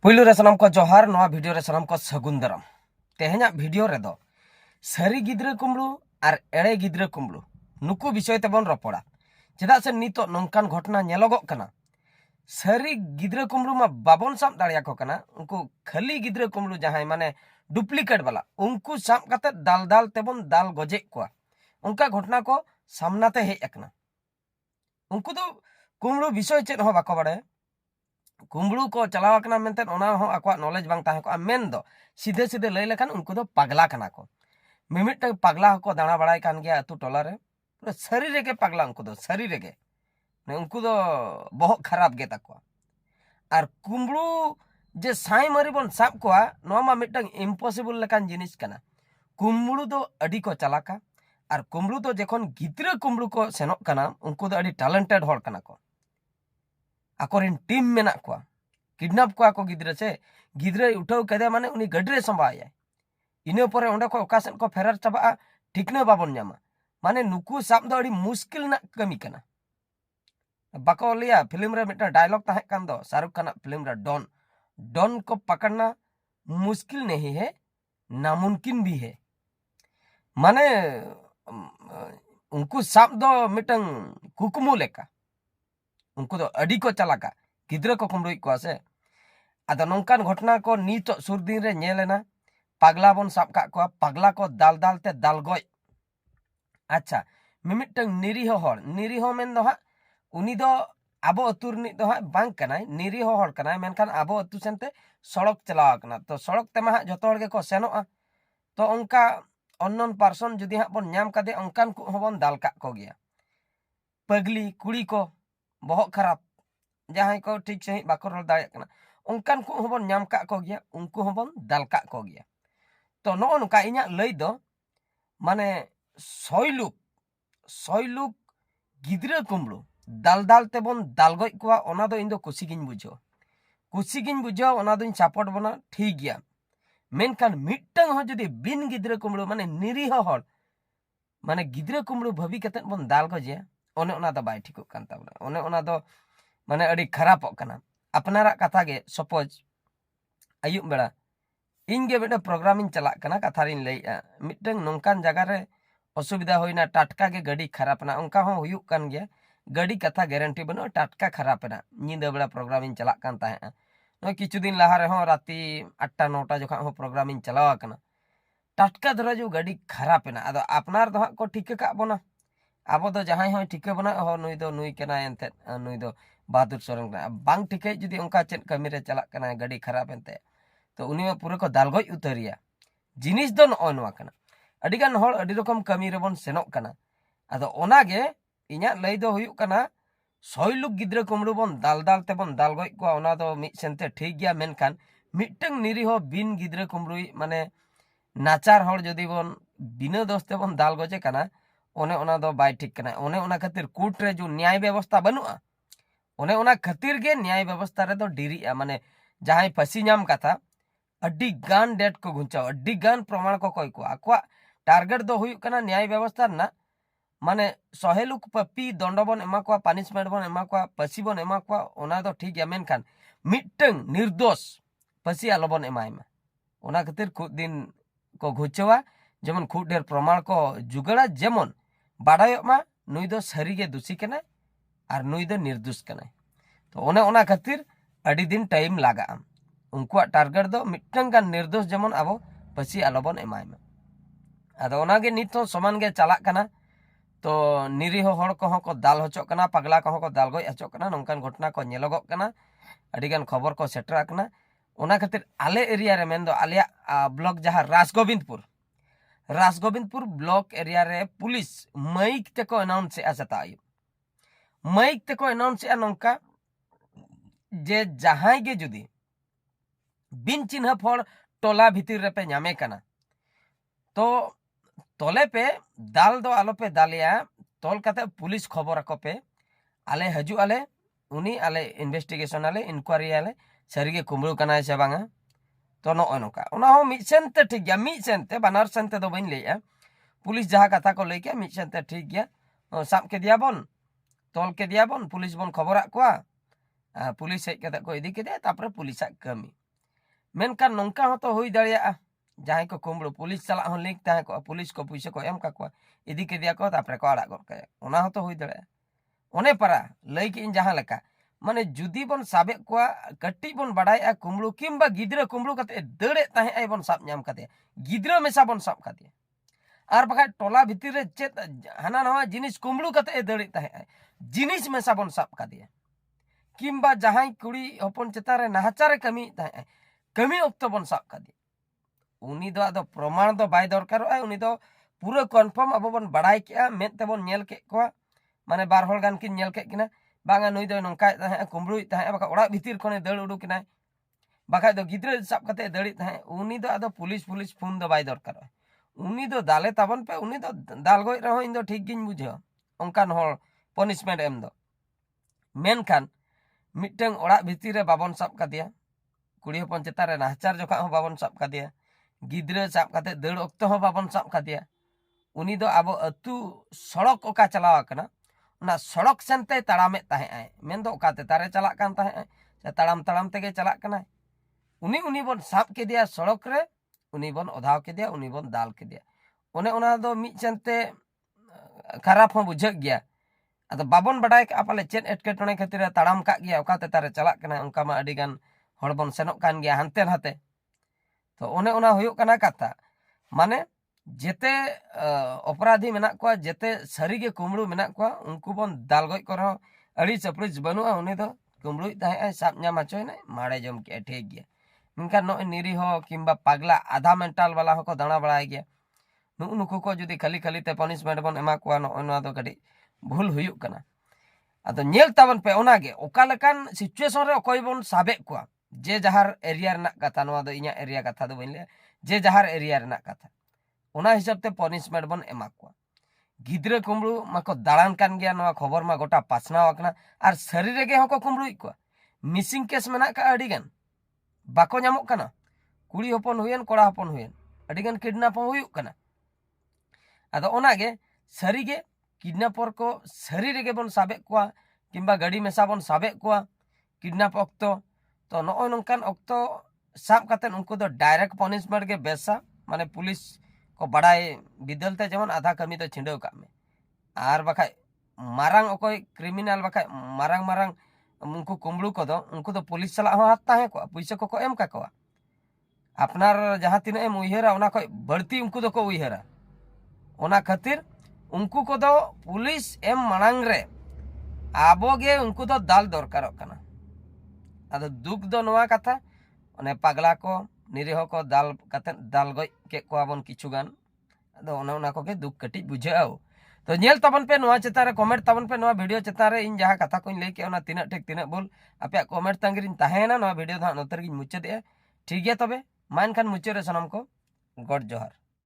पुइलु रे सनम को जोहार नवा वीडियो रे सनम को सगुन दाराम तेहेना वीडियो रे दो सारी गिद्रा कुमड़ू और एड़े गिद्रा कुमड़ू नुकु विषय तेबन रपड़ा चेदा से नितो नोंकान घटना नेलोगोग कना सारी गिद्रा कुमड़ू मा बाबन साम दाड़ियाको कना उनको खाली गिद्रा कुमड़ू जहां माने डुप्लीकेट वाला उनको साम काते दाल दाल तेबन दाल गजे को उनका घटना को सामनाते हेज एकना उनको तो कुमड़ू विषय चेद हो बाको बाड़े कुमड़ू को चलाव कना मेनते ओना हो आको नॉलेज बांग ताहे को मेन दो सीधे सीधे लई लेखान उनको दो पागला कना को मिमिट पागला को दाणा बड़ाई कान गया अतु टोला रे पूरा शरीर रेगे पागला उनको दो शरीर रेगे ने उनको दो बहुत खराब गे ताको और कुमड़ू जे साई मरी बन साब को नो मा मिटंग इम्पॉसिबल लेकान जिनिस कना कुमड़ू दो अडी को चलाका और कुमड़ू दो जखन गिद्रा कुमड़ू को सेनोक कना उनको दो अडी टैलेंटेड होड़ कना को आकोरिन टीम मेना को किडनैप को गिद्रा से गिद्रा उठाव कदे माने उनी गडरे संभाया इने परे ओंडे को ओकासन को फेरार चाबा ठिकना बाबन न्यामा माने नुकु साब दो अडी मुश्किल ना कमी कना बाको लिया फिल्म रे मिटा डायलॉग ताहे कान दो शाहरुख खान फिल्म रे डॉन डॉन को पकड़ना मुश्किल नहीं है नामुमकिन भी है माने उनको साब दो मिटंग कुकुमु लेका उनको तो अडी को चलाका गिद्रा को कुमड़ू को से आदा नोंकान घटना को नीत सुर दिन रे नेलेना पागला बन साब का को पागला को दाल दाल ते दाल गय अच्छा मिमिटंग निरीह मेन दो हा उनी दो आबो अतुर नि दो हा बांग कनाय निरीह हर कनाय मेनखान आबो अतु सेनते सड़क चलाव कना तो सड़क ते मा जतो हर गे को सेनोआ तो उनका अननोन पर्सन जुदी हा बन न्याम कादे उनकान को हबन दाल का को गया पगली कुड़ी को बहुत खराब जहां को ठीक सही बाको रोल दाड़े कना उनकान को हबन न्याम का को गया उनको हबन दाल का को गया तो नो नुका इना लई दो माने सयलुक गिद्रा कुमड़ू दाल दाल तेबन दाल गय को ओना दो इन दो कुसी गिन बुझो ओना दो सपोर्ट बना ठीक गया मेनखान मिटंग हो जदी बिन गिद्रा कुमड़ू माने निरीह हर माने गिद्रा कुमड़ू भाभी कते बन दाल गजे ओने ओना दो बाय ठिक कान ताबना ओने ओना दो माने अडी खराब कना अपनारा कथा गे सपोज आयुब बेड़ा इनगे बेटा प्रोग्रामिंग चला कना कथा रिन लैया मिटंग नोंकान जगह रे असुविधा होइना टाटका गे गाड़ी खराब ना उनका हो हुयुक कान गया गाड़ी कथा गारंटी बनो टाटका खराब ना निंदा बेड़ा प्रोग्रामिंग चला कान ताहे नो किछु दिन लहा रे हो राती 8टा 9टा जोखा हो प्रोग्रामिंग चलावा कना टाटका धरा जो गाड़ी खराब ना आदो अपनार दो को ठीक का बना आबो दो जहां हो ठीक बना हो नुई दो नुई कना एनते नुई दो बहादुर सोरेन कना बांग ठीक जुदी उनका चेन कमी रे चला कना गाड़ी खराब एनते तो उनी पूरे को दाल गय उतरिया जिनिस दो नवा कना अडी गान होड़ अडी रकम कमी रे बन सेनोक कना आदो ओना गे इना लई दो हुयुक कना सयलुक गिद्रा कुमड़ू बन दाल दाल ते बन दाल गय को ओना दो मिट सेनते ठीक गया मेनखान मिटंग निरीह बिन गिद्रा कुमड़ू माने नाचार होड़ जदी बन बिना दोस्ते बन दाल गजे कना ओने ओना दो बाय ठीक कना ओने ओना खातिर कोर्ट रे जो न्याय व्यवस्था बनुआ ओने ओना खातिर गे न्याय व्यवस्था रे दो डिरी माने जहां फसी नाम कथा अड्डी गान डेट को घुंचाओ अड्डी गान प्रमाण को कोई को आक्वा टारगेट दो हुयुक कना न्याय व्यवस्था ना माने सहेलुक पपी दंड बन एमा को पनिशमेंट बन एमा को पसी बन एमा को ओना दो ठीक या मेनखान मिटंग निर्दोष पसी आलो बन एमायमा ओना खातिर खुद दिन को घुंचावा जेमन खुद ढेर प्रमाण को जुगड़ा जेमन बाड़ायो मा नुई दो सरी गे दोषी कना और नुई दो निर्दोष कना तो ओने ओना खातिर अडी दिन टाइम लागा उनको टारगेट दो मिटंग गान निर्दोष जेमन आबो पसी आलोबन एमायमा आदो ओना गे नित समान गे चला कना तो निरीह होड़ को दाल हचो कना पगला को दाल गय हचो कना नोंकान घटना को नेलोगो कना अडी गान खबर को सेटर कना ओना खातिर आले एरिया रे मेन दो आलिया ब्लॉक जहां राजगोविंदपुर ब्लॉक एरिया रे पुलिस माइक ते को अनाउंस आसता आयु माइक ते को अनाउंस नोंका जे जहां गे जुदी बिन चिन्ह फोड़ टोला भीतर रे पे नामे कना तो तोले पे दाल दो आलो पे दालिया तोल कते पुलिस खबर को पे आले हजू आले उनी आले इन्वेस्टिगेशन आले इंक्वायरी आले सरीगे कुमड़ू कना से बांगा तो नो नोका ओना हो मिट सेनते ठीक गया मिट सेनते बानर सेनते दो बइन लेया पुलिस जहां कथा को लेके मिट सेनते ठीक गया साब के दिया बन तोल के दिया बन पुलिस बन खबर को पुलिस हेज कते को इदी के तापर पुलिस कमी मेनकान नोंका होतो हुई दाड़िया जहां को कुंबड़ो पुलिस चला हो लिंक ताहे को पुलिस को पैसे को एम का इदी के दिया को तापरे को आड़ा गद काया ओना होतो हुई दाड़िया ओने परा लई के इन जहां लेका माने जुदी बन साबे को कट्टी बन बड़ाया कुंबड़ो किंबा गिद्रा कुंबड़ो कते दड़े ताहे आई बन साब नाम कते गिद्रा मेसा बन साब कते आर बखा टोला भितिर रे चेत हाना नवा जिनिस कुंबड़ो कते दड़े ताहे जिनिस मेसा बन साब कते किंबा जहां कुड़ी हपन चेतारे नाहचारे कमी ताहे कमी ऑक्तो बन साब कते उनी दो आदो प्रमाण दो बाय दरकार उनी दो पूरा कन्फर्म अब बन बड़ाई के मेद ते बन नेल के को माने बार होल गान किन नेल के किना बांगा नुई दो नंका ताहे कुंबड़ो ताहे बका ओड़ा भितिर खने दड़ उडू किना बखा दो गिद्रा साब कते दड़ी ताहे उनी दो आदो पुलिस फोन दो बाय दरकार उनी दो दाले ताबन पे उनी दो दाल गय रहो इन दो ठीक गिन बुझो ओंकान होल पनिशमेंट एम दो मेनखान मिटंग ओड़ा भितिर रे बाबन साब कदिया कुड़ी हपन चेतारे नाहचार जोखा हो बाबन साब कदिया गिद्रा साब कते दड़ ऑक्तो हो बाबन साब कदिया उनी दो आबो अतु सड़क ओका चलाव कना ना सड़क सेनते ताड़ामे ताहे आय मेन दो ओका ते तारे चला कान ताहे से ताड़ाम ताड़ाम तेगे चला कना उनी बन साब के दिया सड़क रे उनी बन ओधाव के दिया उनी बन दाल के दिया ओने ओना दो मी सेनते खराब हो बुझ गया अद बाबन बडाय का पाले चेन एटकेटणे खातिर ताड़ाम का गया ओका ते तारे चला कना उनका मा अडी गान हड़ बन सेनोक कान गया हानते नाते तो ओने ओना हुयुक कना कथा माने जेते अपराधी मेना को जेते सरी के कुमड़ू मेना को उनको बन दाल गय कर अड़ी चपड़िज बनुआ उनी दो कुमड़ू ताहे साब नाम आचोय ना माड़े जम के ठीक गया इनका नो निरी हो किंबा पागला आधा मेंटल वाला हो को दाणा बड़ाय गया नुकु को जुदी खाली खाली ते पनिशमेंट बन एमा को नो दो कडी भूल हुयुक कना अदो नेल ताबन पे ओनागे ओका लेकान सिचुएशन रे ओकय बन साबे को जे जहार एरिया रना कथा नो दो इnya एरिया कथा दो बइले जे जहार एरिया रना कथा ओना हिसाब ते पनिशमेंट बन एमा को गिद्रा कुमड़ू माको दाड़ान कान गया नवा खबर मा गोटा पासनाव आकना आर सरी रेगे हको कुमड़ू को मिसिंग केस मेना का अडी गान बाको नामक कना कुड़ी हपन हुयन कोड़ा हपन हुयन अडी गान किडनैप हुयुक कना अदो ओनागे सरीगे किडनैपर को सरी रेगे बन साबे को किंबा गाड़ी मेसा बन साबे को किडनैप ऑक्तो तो नय नंकान ऑक्तो साब कातेन उनको दो डायरेक्ट पनिशमेंट गे बेसा माने पुलिस को बड़ाई बिदलते जेमन आधा कमी तो छिंडव का में आर बखाय मारांग ओकोय क्रिमिनल बखाय मारांग मारांग उनको कुमड़ू को दो उनको तो पुलिस चला हो हाथ है को पैसा को एम का को अपनार जहां तीन एम उयहरा ओना को बढ़ती उनको दो को उयहरा ओना खातिर उनको को दो पुलिस एम मांग रे आबोगे उनको दो दाल दरकार कना अदो दुख दो नवा कथा ओने पागला को निरीह को दाल कते दाल गय के को बन किछु गान अदो ओना को के दुख कटी बुझाओ तो नेल तबन पे नवा चेतारे कमेंट तबन पे नवा वीडियो चेतारे इन जहां कथा को लई के ओना तिना ठीक तिना बोल आपे कमेंट तंगिरिन ताहेना नवा वीडियो दा नोतर गिन मुचादे ठीक गया तबे मान खान मुचे रे सनम को गॉड जोहार।